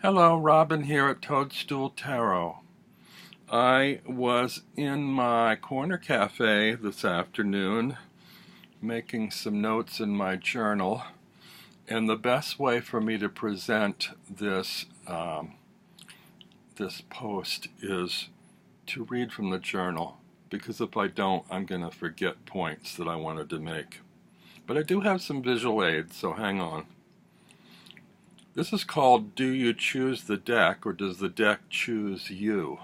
Hello, Robin here at Toadstool Tarot. I was in my corner cafe this afternoon making some notes in my journal, and the best way for me to present this post is to read from the journal, because if I don't, I'm going to forget points that I wanted to make. But I do have some visual aids, so hang on. This is called Do You Choose the Deck, or Does the Deck Choose You?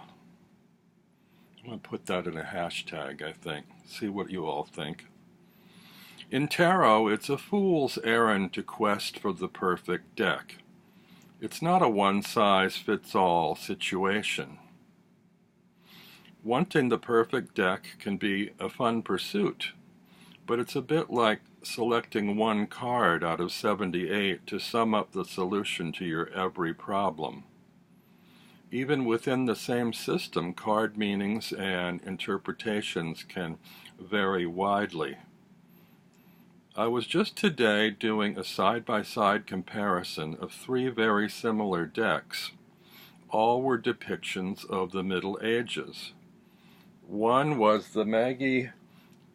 I'm going to put that in a hashtag, I think. See what you all think. In tarot, it's a fool's errand to quest for the perfect deck. It's not a one-size-fits-all situation. Wanting the perfect deck can be a fun pursuit, but it's a bit like selecting one card out of 78 to sum up the solution to your every problem. Even within the same system, card meanings and interpretations can vary widely. I was just today doing a side-by-side comparison of three very similar decks. All were depictions of the Middle Ages. One was the Maggie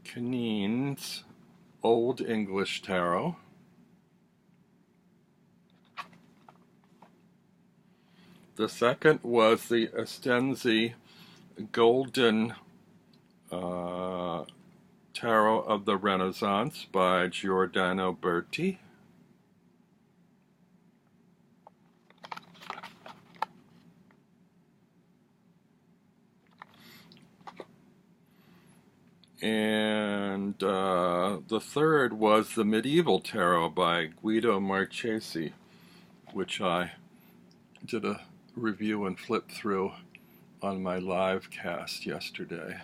Caneen's Old English Tarot. The second was the Estensi Golden Tarot of the Renaissance by Giordano Berti. And the third was the Medieval Tarot by Guido Marchesi, which I did a review and flip through on my live cast yesterday.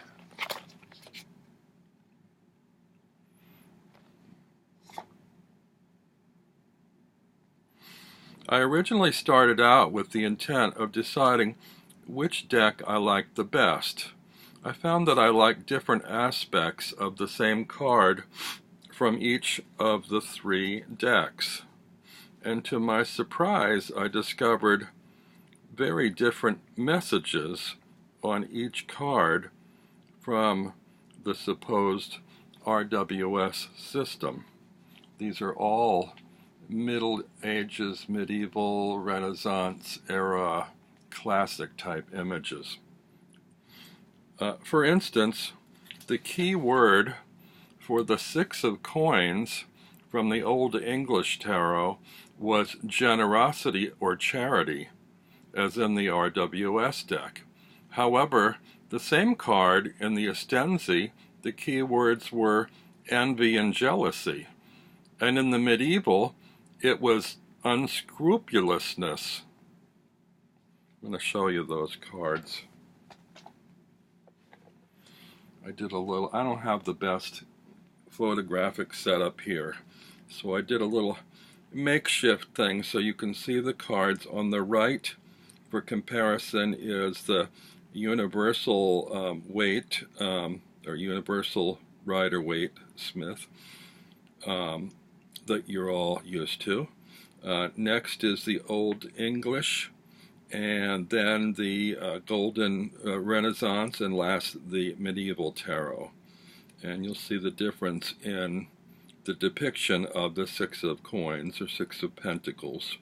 I originally started out with the intent of deciding which deck I liked the best. I found that I liked different aspects of the same card from each of the three decks. And to my surprise, I discovered very different messages on each card from the supposed RWS system. These are all Middle Ages, medieval, Renaissance era, classic type images. For instance, the key word for the Six of Coins from the Old English Tarot was generosity or charity, as in the RWS deck. However, the same card in the Estensi, the key words were envy and jealousy. And in the medieval, it was unscrupulousness. I'm going to show you those cards. I don't have the best photographic setup here, so I did a little makeshift thing so you can see the cards. On the right, for comparison, is the universal weight, or universal Rider-Waite Smith, that you're all used to. Next is the Old English, and then the Golden Renaissance, and last the Medieval Tarot. And you'll see the difference in the depiction of the Six of Coins, or Six of Pentacles.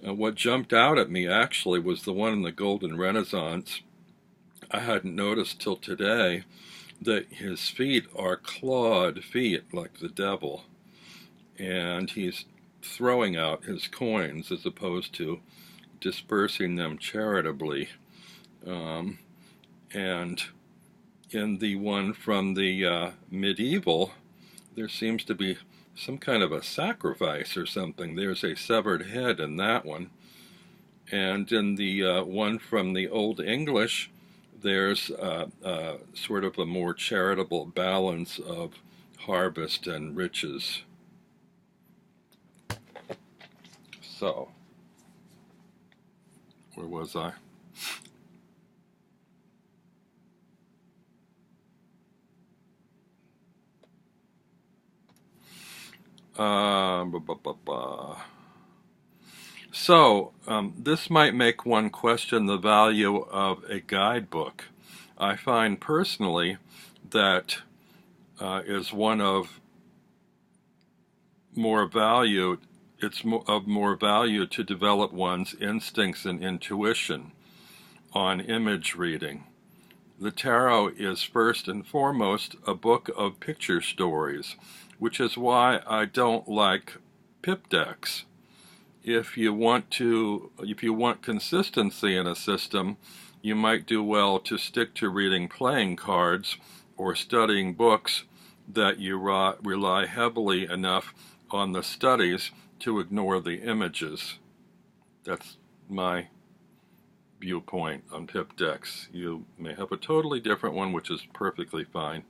What jumped out at me actually was the one in the Golden Renaissance. I hadn't noticed till today that his feet are clawed feet like the devil, and he's throwing out his coins as opposed to dispersing them charitably. And in the one from the medieval, there seems to be some kind of a sacrifice or something. There's a severed head in that one. And in the one from the Old English, there's sort of a more charitable balance of harvest and riches. So, where was I? This might make one question the value of a guidebook. I find personally that is one of more value. Of more value to develop one's instincts and intuition on image reading. The tarot is first and foremost a book of picture stories, which is why I don't like pip decks. If you want consistency in a system, you might do well to stick to reading playing cards or studying books that you rely heavily enough on the studies to ignore the images. That's my viewpoint on pip decks. You may have a totally different one, which is perfectly fine.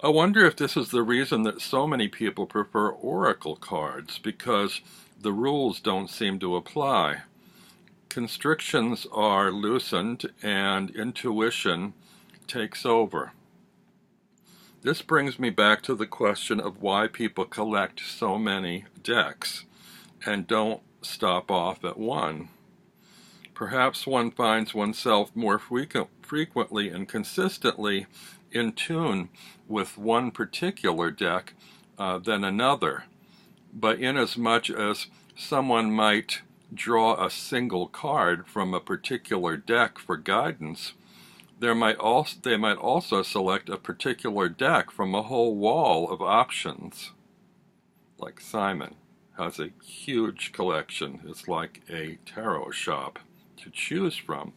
I wonder if this is the reason that so many people prefer oracle cards, because the rules don't seem to apply. Constrictions are loosened and intuition takes over. This brings me back to the question of why people collect so many decks and don't stop off at one. Perhaps one finds oneself more frequently and consistently in tune with one particular deck than another. But inasmuch as someone might draw a single card from a particular deck for guidance, they might also select a particular deck from a whole wall of options. Like Simon has a huge collection. It's like a tarot shop to choose from.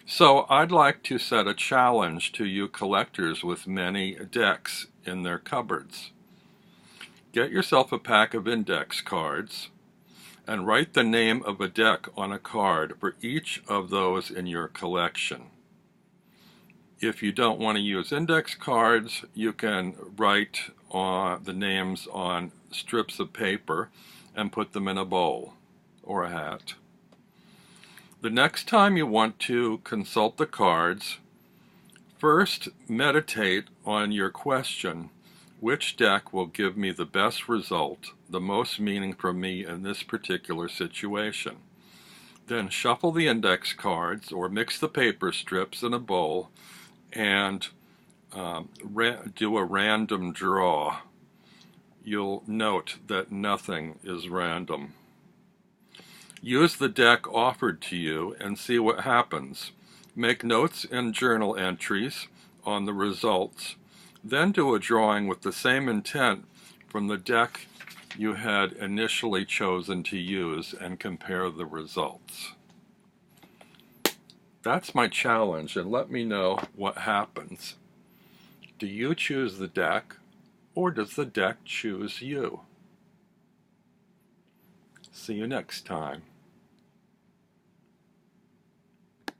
So I'd like to set a challenge to you collectors with many decks in their cupboards. Get yourself a pack of index cards and write the name of a deck on a card for each of those in your collection. If you don't want to use index cards, you can write the names on strips of paper and put them in a bowl or a hat. The next time you want to consult the cards, first meditate on your question: which deck will give me the best result, the most meaning for me in this particular situation? Then shuffle the index cards or mix the paper strips in a bowl and do a random draw. You'll note that nothing is random. Use the deck offered to you and see what happens. Make notes and journal entries on the results. Then do a drawing with the same intent from the deck you had initially chosen to use and compare the results. That's my challenge, and let me know what happens. Do you choose the deck, or does the deck choose you? See you next time.